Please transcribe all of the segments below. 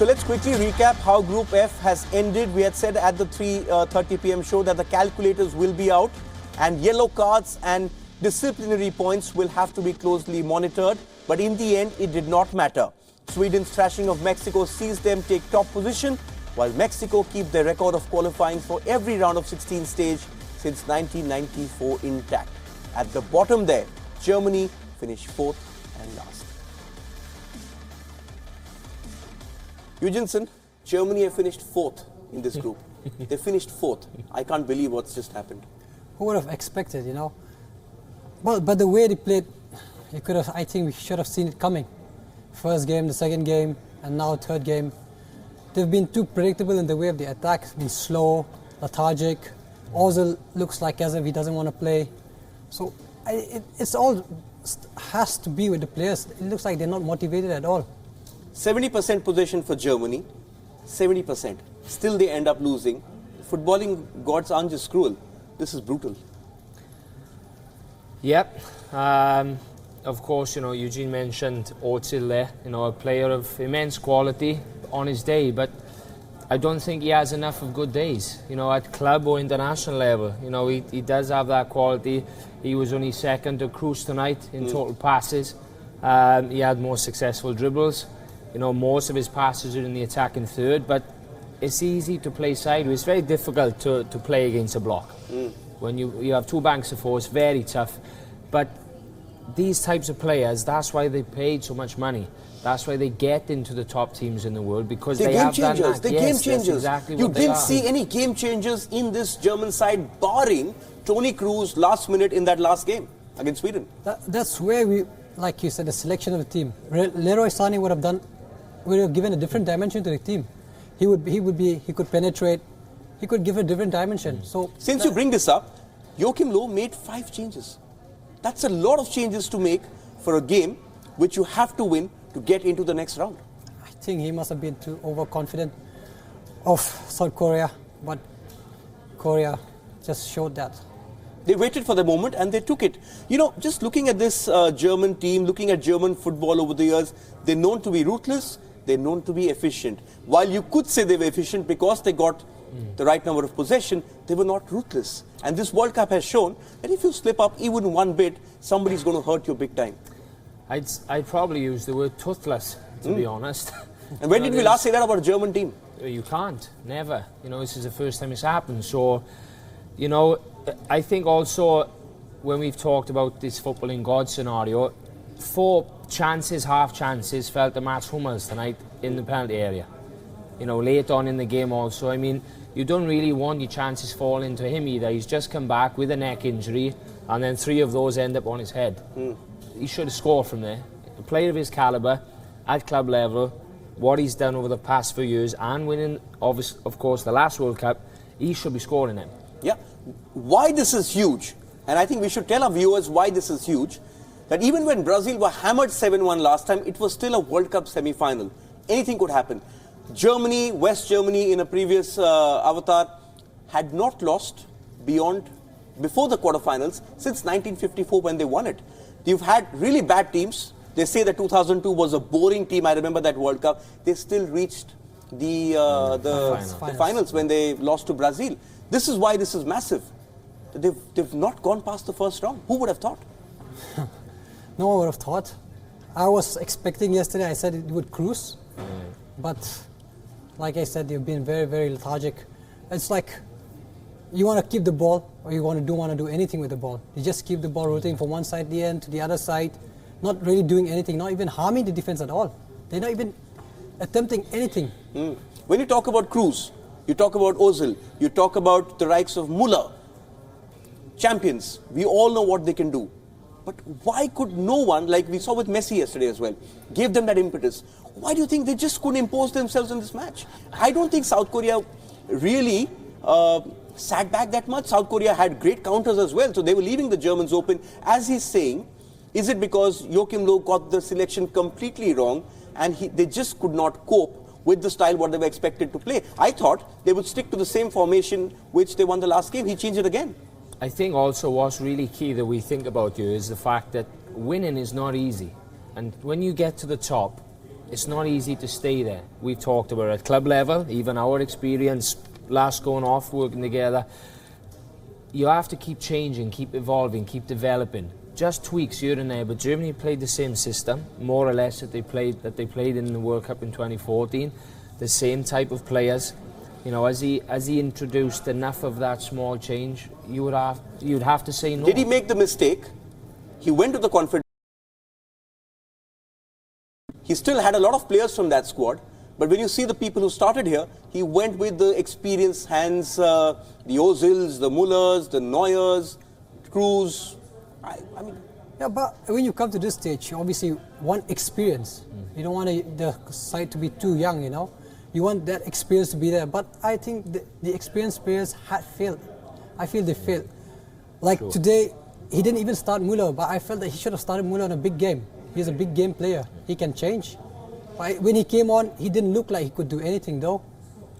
So let's quickly recap how Group F has ended. We had said at the 3:30 p.m. show that the calculators will be out and yellow cards and disciplinary points will have to be closely monitored. But in the end, it did not matter. Sweden's thrashing of Mexico sees them take top position, while Mexico keep their record of qualifying for every round of 16 stage since 1994 intact. At the bottom there, Germany finished 4th and last. Eugeneson, Germany have finished 4th in this group. They finished 4th. I can't believe what's just happened. Who would have expected, you know? But the way they played, you could have. I think we should have seen it coming. First game, the second game, and now third game. They've been too predictable in the way of the attack. It's been slow, lethargic. Ozil looks like as if he doesn't want to play. So it's all has to be with the players. It looks like they're not motivated at all. 70% possession for Germany, 70%. Still they end up losing. Footballing gods aren't just cruel. This is brutal. Yep. Of course, you know, Eugene mentioned Ozil there, you know, a player of immense quality on his day, but I don't think he has enough of good days, you know, at club or international level. You know, he does have that quality. He was only second to Kroos tonight in total passes. He had more successful dribbles. You know, most of his passes are in the attacking third, but it's easy to play sideways. It's very difficult to play against a block. When you have two banks of four, it's very tough. But these types of players, that's why they paid so much money. That's why they get into the top teams in the world, because they have done that. They're game changers. Exactly you didn't see any game changers in this German side, barring Toni Kroos last minute in that last game against Sweden. That's where we, like you said, the selection of the team. Leroy Sané would have given a different dimension to the team. He could penetrate. He could give a different dimension. So since you bring this up, Joachim Löw made 5 changes. That's a lot of changes to make for a game which you have to win to get into the next round. I think he must have been too overconfident of South Korea, but Korea just showed that. They waited for the moment and they took it. You know, just looking at this German team, looking at German football over the years, they're known to be ruthless, they're known to be efficient. While you could say they were efficient because they got the right number of possession, they were not ruthless. And this World Cup has shown that if you slip up even one bit, somebody's going to hurt you big time. I'd probably use the word toothless, to be honest. And when did we last say that about a German team? You can't, never. You know, this is the first time it's happened. So, you know, I think also when we've talked about this footballing god scenario, 4 chances, half chances, fell to Mats Hummels tonight in the penalty area. You know, late on in the game also. I mean, you don't really want your chances falling to him either. He's just come back with a neck injury, and then 3 of those end up on his head. He should have scored from there. A player of his calibre, at club level, what he's done over the past few years, and winning, of course, the last World Cup, he should be scoring them. Yeah. Why this is huge, and I think we should tell our viewers why this is huge, that even when Brazil were hammered 7-1 last time, it was still a World Cup semi-final. Anything could happen. Germany, West Germany in a previous avatar, had not lost before the quarterfinals since 1954 when they won it. You've had really bad teams. They say that 2002 was a boring team. I remember that World Cup. They still reached the finals when they lost to Brazil. This is why this is massive. They've not gone past the first round. Who would have thought? No one would have thought. I was expecting yesterday, I said it would cruise. But like I said, they've been very, very lethargic. It's like you want to keep the ball, or you want to do anything with the ball. You just keep the ball rotating from one side of the end to the other side, not really doing anything, not even harming the defense at all. They're not even attempting anything. When you talk about Kroos, you talk about Ozil, you talk about the likes of Müller, champions, we all know what they can do. But why could no one, like we saw with Messi yesterday as well, give them that impetus? Why do you think they just couldn't impose themselves in this match? I don't think South Korea really sat back that much. South Korea had great counters as well, so they were leaving the Germans open. As he's saying, is it because Joachim Löw got the selection completely wrong and they just could not cope with the style what they were expected to play? I thought they would stick to the same formation which they won the last game. He changed it again. I think also what's really key that we think about you is the fact that winning is not easy. And when you get to the top, it's not easy to stay there. We've talked about it at club level, even our experience last going off, working together. You have to keep changing, keep evolving, keep developing. Just tweaks here and there, but Germany played the same system, more or less, that they played in the World Cup in 2014. The same type of players. You know, as he introduced enough of that small change, you'd have to say no. Did he make the mistake? He went to the Confederation. He still had a lot of players from that squad, but when you see the people who started here, he went with the experienced hands, the Ozils, the Mullers, the Neuers, Kroos. I mean, yeah, but when you come to this stage, you obviously want experience. You don't want the side to be too young, you know. You want that experience to be there. But I think the experienced players had failed. I feel they failed. Like today, he didn't even start Muller, but I felt that he should have started Muller in a big game. He's a big game player. He can change. But when he came on, he didn't look like he could do anything though.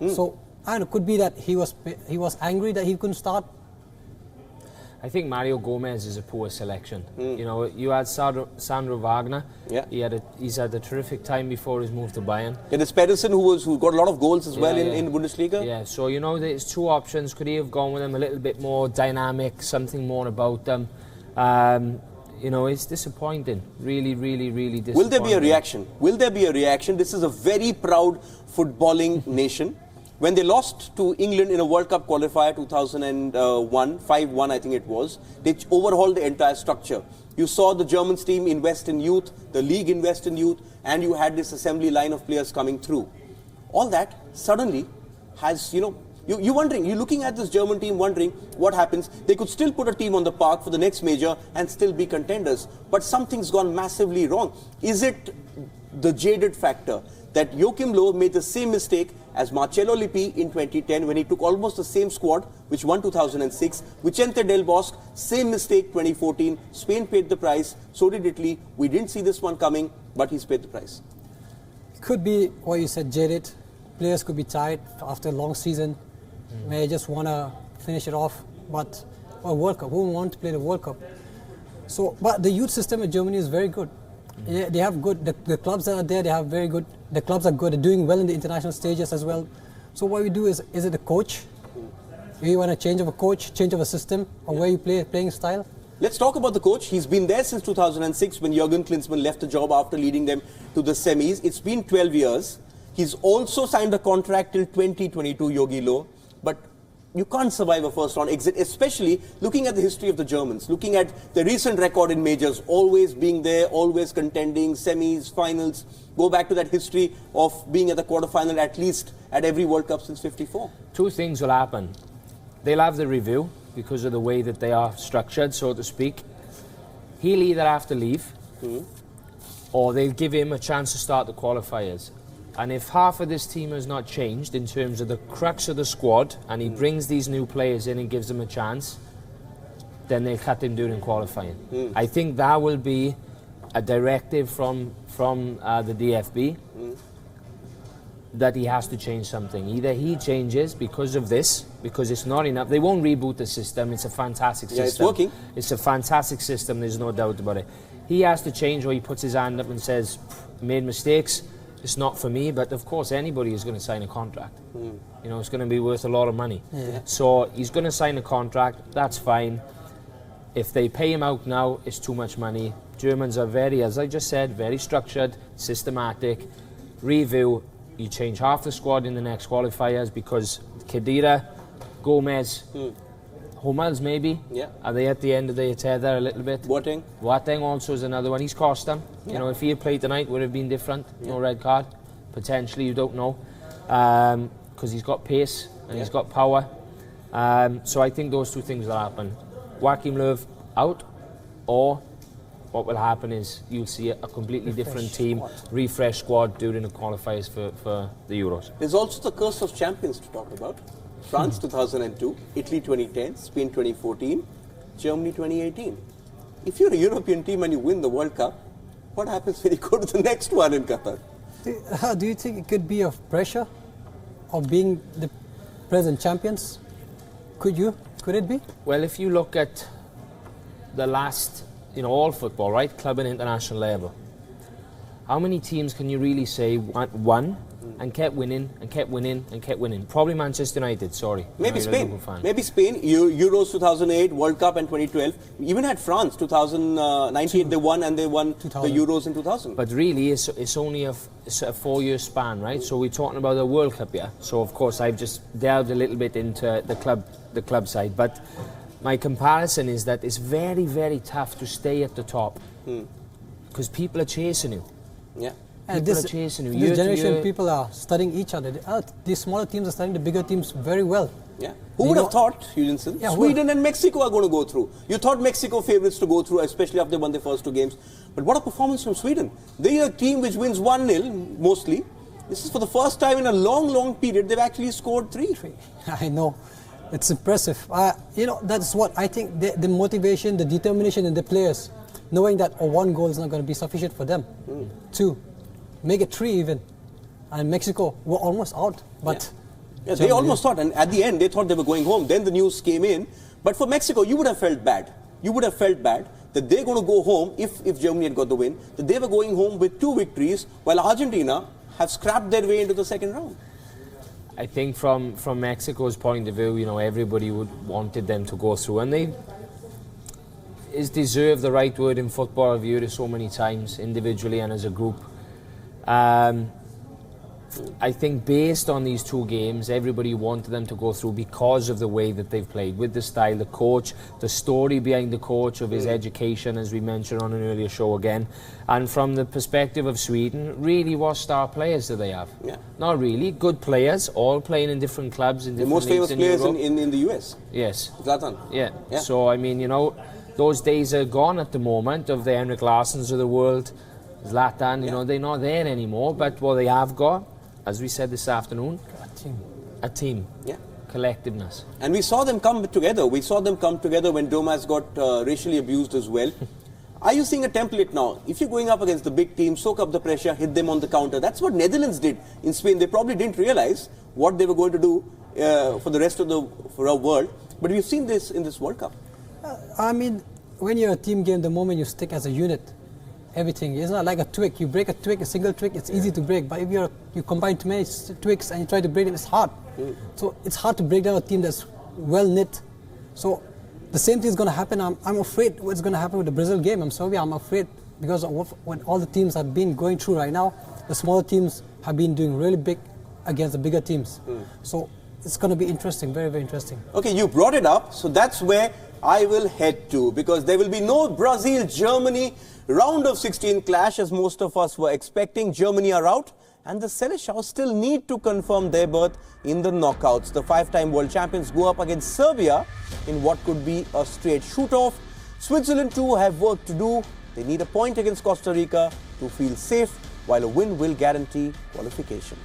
So I don't know, it could be that he was angry that he couldn't start. I think Mario Gomez is a poor selection. You know, you had Sandro Wagner. Yeah. He's had a terrific time before his move to Bayern. And it's Pedersen who got a lot of goals as well in Bundesliga. Yeah, so you know, there's two options. Could he have gone with them a little bit more dynamic, something more about them? You know, it's disappointing. Really, really, really disappointing. Will there be a reaction? Will there be a reaction? This is a very proud footballing nation. When they lost to England in a World Cup qualifier 2001, 5-1 I think it was, they overhauled the entire structure. You saw the Germans team invest in youth, the league invest in youth, and you had this assembly line of players coming through. All that suddenly has, you know, you're wondering, you're looking at this German team wondering what happens. They could still put a team on the park for the next major and still be contenders. But something's gone massively wrong. Is it the jaded factor that Joachim Löw made the same mistake as Marcello Lippi in 2010 when he took almost the same squad which won 2006, Vicente Del Bosque, same mistake 2014, Spain paid the price, so did Italy. We didn't see this one coming, but he's paid the price. Could be what you said, jaded. Players could be tired after a long season. May just want to finish it off, but a World Cup, who want to play the World Cup? So, but the youth system in Germany is very good. Yeah, they have good, the clubs that are there, they have very good, the clubs are good, they're doing well in the international stages as well. So what we do is it the coach? You want a change of a coach, change of a system, or where you playing style? Let's talk about the coach. He's been there since 2006 when Jürgen Klinsmann left the job after leading them to the semis. It's been 12 years. He's also signed a contract till 2022, Jogi Löw. But you can't survive a first round exit, especially looking at the history of the Germans, looking at the recent record in majors, always being there, always contending, semis, finals. Go back to that history of being at the quarterfinal at least at every World Cup since '54. Two things will happen. They'll have the review because of the way that they are structured, so to speak. He'll either have to leave or they'll give him a chance to start the qualifiers. And if half of this team has not changed in terms of the crux of the squad and he brings these new players in and gives them a chance, then they'll cut him during qualifying. I think that will be a directive from the DFB that he has to change something. Either he changes because of this, because it's not enough. They won't reboot the system. It's a fantastic system. Yeah, it's working. It's a fantastic system. There's no doubt about it. He has to change, or he puts his hand up and says, made mistakes. It's not for me, but of course anybody is going to sign a contract. You know, it's going to be worth a lot of money. So he's going to sign a contract, that's fine. If they pay him out now, it's too much money. Germans are very, as I just said, very structured, systematic. Review, you change half the squad in the next qualifiers because Khedira, Gomez, Hummels maybe. Are they at the end of their tether a little bit? Boateng also is another one. He's cost them. You know, if he had played tonight, would have been different. No red card. Potentially, you don't know. Because he's got pace and he's got power. So I think those two things will happen. Joachim Löw out, or what will happen is you'll see a completely different team, refresh squad during the qualifiers for the Euros. There's also the curse of champions to talk about. France 2002, Italy 2010, Spain 2014, Germany 2018. If you're a European team and you win the World Cup, what happens when you go to the next one in Qatar? Do you think it could be of pressure of being the present champions? Could it be? Well, if you look at the last, you know, all football, right, club and international level, how many teams can you really say won and kept winning and kept winning and kept winning? Probably Manchester United, sorry. Maybe Spain. Maybe Spain. Euros 2008, World Cup and 2012. We even had France 2019. They won and they won the Euros in 2000. But really, it's only a 4-year span, right? So we're talking about the World Cup, yeah. So of course I've just delved a little bit into the club side, but my comparison is that it's very, very tough to stay at the top because people are chasing you. Yeah. And this generation, people are studying each other. These smaller teams are studying the bigger teams very well. Yeah. Who would have thought, Eugeneson? Yeah, Sweden and Mexico are going to go through. You thought Mexico favourites to go through, especially after they won their first 2 games. But what a performance from Sweden. They are a team which wins 1-0 mostly. This is for the first time in a long, long period they've actually scored 3. I know. It's impressive. You know, that's what I think, the motivation, the determination in the players, knowing that 1 goal is not going to be sufficient for them. 2. Make it 3 even. And Mexico were almost out. But yeah, they almost thought, and at the end they thought they were going home. Then the news came in. But for Mexico, you would have felt bad. You would have felt bad that they're going to go home, if Germany had got the win, that they were going home with 2 victories, while Argentina have scrapped their way into the second round. I think from Mexico's point of view, you know, everybody wanted them to go through, and they is deserve the right word in football. I've viewed it so many times, individually and as a group. I think based on these 2 games, everybody wanted them to go through because of the way that they've played, with the style, the coach, the story behind the coach of his education, as we mentioned on an earlier show again. And from the perspective of Sweden, really what star players do they have? Yeah. Not really. Good players, all playing in different clubs in different leagues in Europe. The most famous players in the US. Yes. Zlatan. Yeah. So, I mean, you know, those days are gone at the moment of the Henrik Larssons of the world, Zlatan, you know, they're not there anymore. But what they have got, as we said this afternoon, a team. Yeah. Collectiveness. And we saw them come together. We saw them come together when Domas got racially abused as well. Are you seeing a template now? If you're going up against the big team, soak up the pressure, hit them on the counter. That's what Netherlands did in Spain. They probably didn't realize what they were going to do for the rest of the world. But we've seen this in this World Cup. I mean, when you're a team game, the moment you stick as a unit, everything. It's not like a twig. You break a twig, a single twig, it's easy to break. But if you combine too many twigs and you try to break them, it's hard. So it's hard to break down a team that's well knit. So the same thing is going to happen. I'm afraid what's going to happen with the Brazil game. I'm sorry, I'm afraid because of what all the teams have been going through right now. The smaller teams have been doing really big against the bigger teams. So it's going to be interesting, very, very interesting. Okay, you brought it up, so that's where I will head to, because there will be no Brazil-Germany round of 16 clash as most of us were expecting. Germany are out, and the Seleção still need to confirm their berth in the knockouts. The 5-time world champions go up against Serbia in what could be a straight shoot-off. Switzerland too have work to do. They need a point against Costa Rica to feel safe, while a win will guarantee qualification.